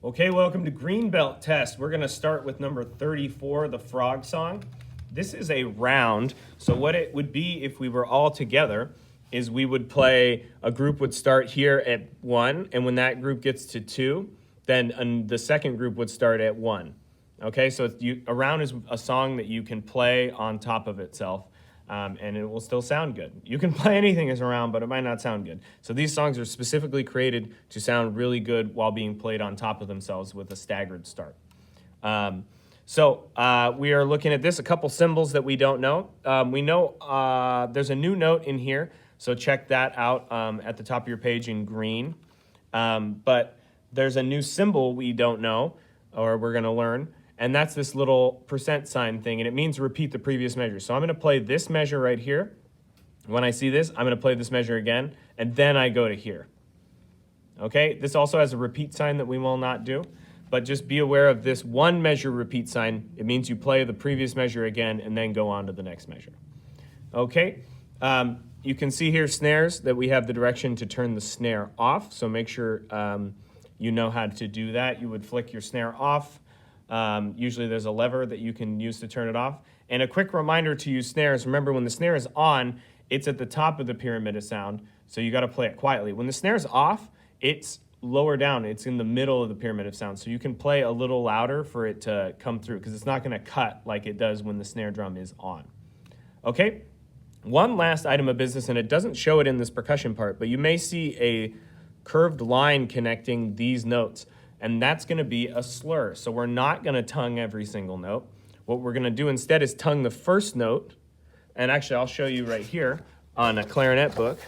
Okay, welcome to Green Belt Test. We're gonna start with number 34, the frog song. This is a round, so what it would be if we were all together is we would play, a group would start here at 1, and when that group gets to 2, then the second group would start at 1. Okay, so a round is a song that you can play on top of itself, and it will still sound good. You can play anything as a round, but it might not sound good. So these songs are specifically created to sound really good while being played on top of themselves with a staggered start. We are looking at this, a couple symbols that we don't know. We know there's a new note in here, so check that out at the top of your page in green. But there's a new symbol we don't know, or we're going to learn, and that's this little % sign thing, and it means repeat the previous measure. So I'm going to play this measure right here. When I see this, I'm going to play this measure again, and then I go to here. Okay, this also has a repeat sign that we will not do, but just be aware of this one measure repeat sign. It means you play the previous measure again and then go on to the next measure. Okay, you can see here snares that we have the direction to turn the snare off, so make sure you know how to do that. You would flick your snare off. Usually there's a lever that you can use to turn it off. And a quick reminder to use snares, remember when the snare is on, it's at the top of the pyramid of sound, so you gotta play it quietly. When the snare's off, it's lower down, it's in the middle of the pyramid of sound, so you can play a little louder for it to come through, because it's not gonna cut like it does when the snare drum is on. Okay, one last item of business, and it doesn't show it in this percussion part, but you may see a curved line connecting these notes, and that's gonna be a slur. So we're not gonna tongue every single note. What we're gonna do instead is tongue the first note, and actually I'll show you right here on a clarinet book,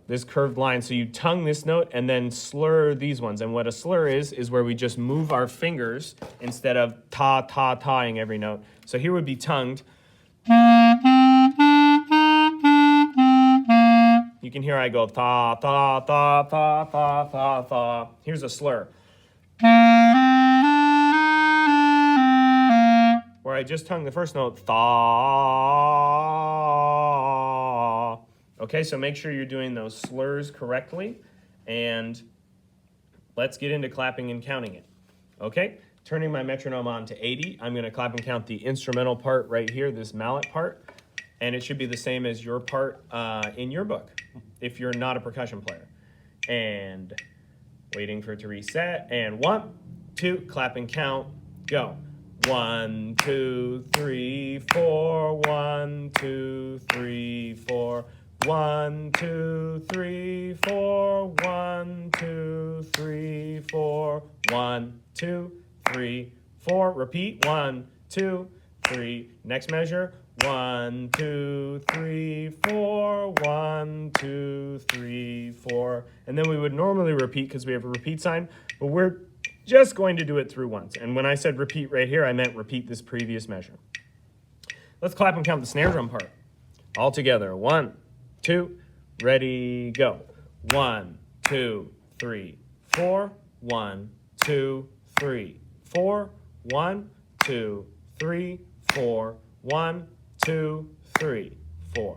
this curved line. So you tongue this note and then slur these ones. And what a slur is where we just move our fingers instead of ta-ta-taing every note. So here would be tongued. You can hear I go ta-ta-ta-ta-ta-ta-ta. Here's a slur, where I just tongue the first note, tha. Okay, so make sure you're doing those slurs correctly, and let's get into clapping and counting it. Okay, turning my metronome on to 80, I'm gonna clap and count the instrumental part right here, this mallet part, and it should be the same as your part in your book, if you're not a percussion player. And waiting for it to reset, and 1, 2, clap and count, go. 1, 2, 3, 4, 1, 2, 3, 4, 1, 2, 3, 4, 1, 2, 3, 4, 1, 2, 3, 4, repeat, 1, 2, 3, next measure, 1, 2, 3, 4, 1, 2, 3, 4, and then we would normally repeat because we have a repeat sign, but we're just going to do it through once. And when I said repeat right here, I meant repeat this previous measure. Let's clap and count the snare drum part. All together, 1, 2, ready, go. 1, 2, 3, 4, 1, 2, 3, 4, 1, 2, 3, 4, 1, 2, 3, 4,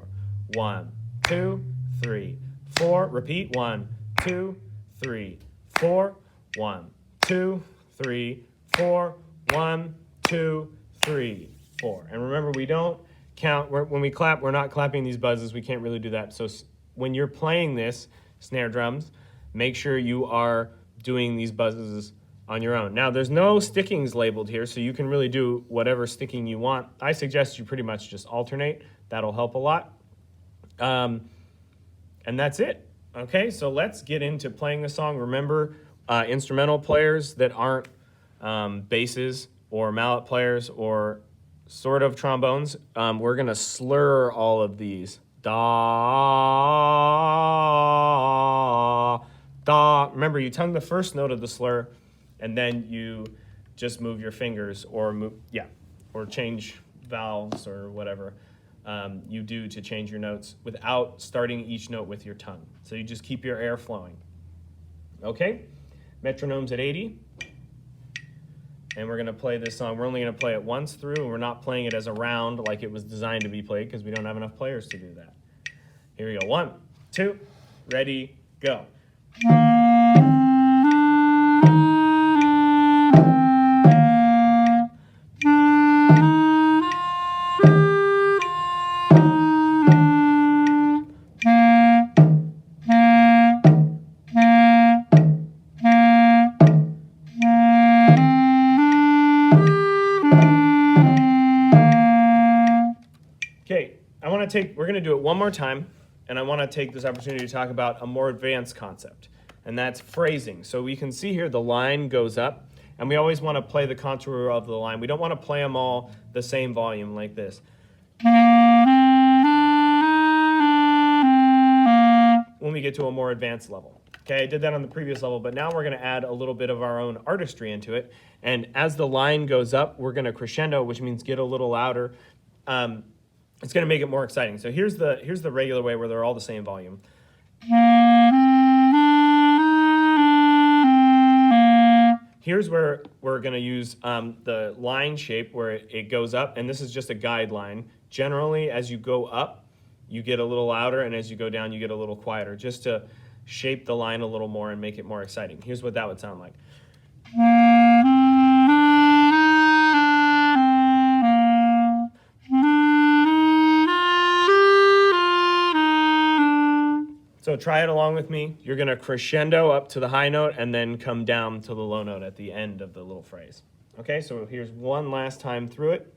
1, 2, 3, 4, repeat, 1, 2, 3, 4, 1, 2, 3, 4, 1, 2, 3, 4. And remember, we don't count, when we clap, we're not clapping these buzzes. We can't really do that. So when you're playing this, snare drums, make sure you are doing these buzzes on your own. Now, there's no stickings labeled here, so you can really do whatever sticking you want. I suggest you pretty much just alternate. That'll help a lot. And that's it. Okay, so let's get into playing the song. Remember, instrumental players that aren't basses or mallet players or sort of trombones, we're gonna slur all of these. Da, da. Remember, you tongue the first note of the slur, and then you just move your fingers or change valves or whatever you do to change your notes without starting each note with your tongue. So you just keep your air flowing. Okay, metronome's at 80. And we're gonna play this song. We're only gonna play it once through, and we're not playing it as a round like it was designed to be played because we don't have enough players to do that. Here we go, 1, 2, ready, go. to do it one more time, and I want to take this opportunity to talk about a more advanced concept, and that's phrasing. So we can see here the line goes up, and we always want to play the contour of the line. We don't want to play them all the same volume like this. When we get to a more advanced level. Okay, I did that on the previous level, but now we're going to add a little bit of our own artistry into it. And as the line goes up, we're going to crescendo, which means get a little louder. It's going to make it more exciting. So here's the regular way where they're all the same volume. Here's where we're going to use the line shape where it goes up, and this is just a guideline. Generally, as you go up, you get a little louder, and as you go down, you get a little quieter, just to shape the line a little more and make it more exciting. Here's what that would sound like. So try it along with me. You're going to crescendo up to the high note and then come down to the low note at the end of the little phrase. Okay, so here's one last time through it.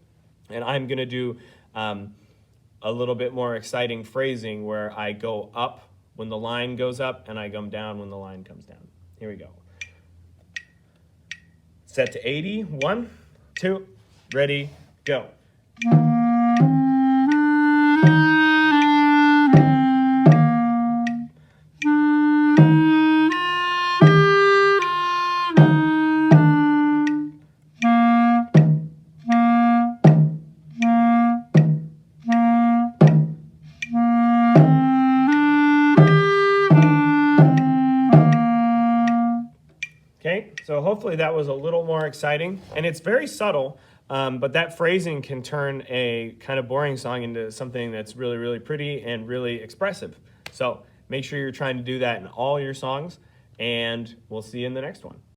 And I'm going to do a little bit more exciting phrasing where I go up when the line goes up and I come down when the line comes down. Here we go. Set to 80. 1, 2, ready, go. Okay, so hopefully that was a little more exciting, and it's very subtle, but that phrasing can turn a kind of boring song into something that's really, really pretty and really expressive. So make sure you're trying to do that in all your songs, and we'll see you in the next one.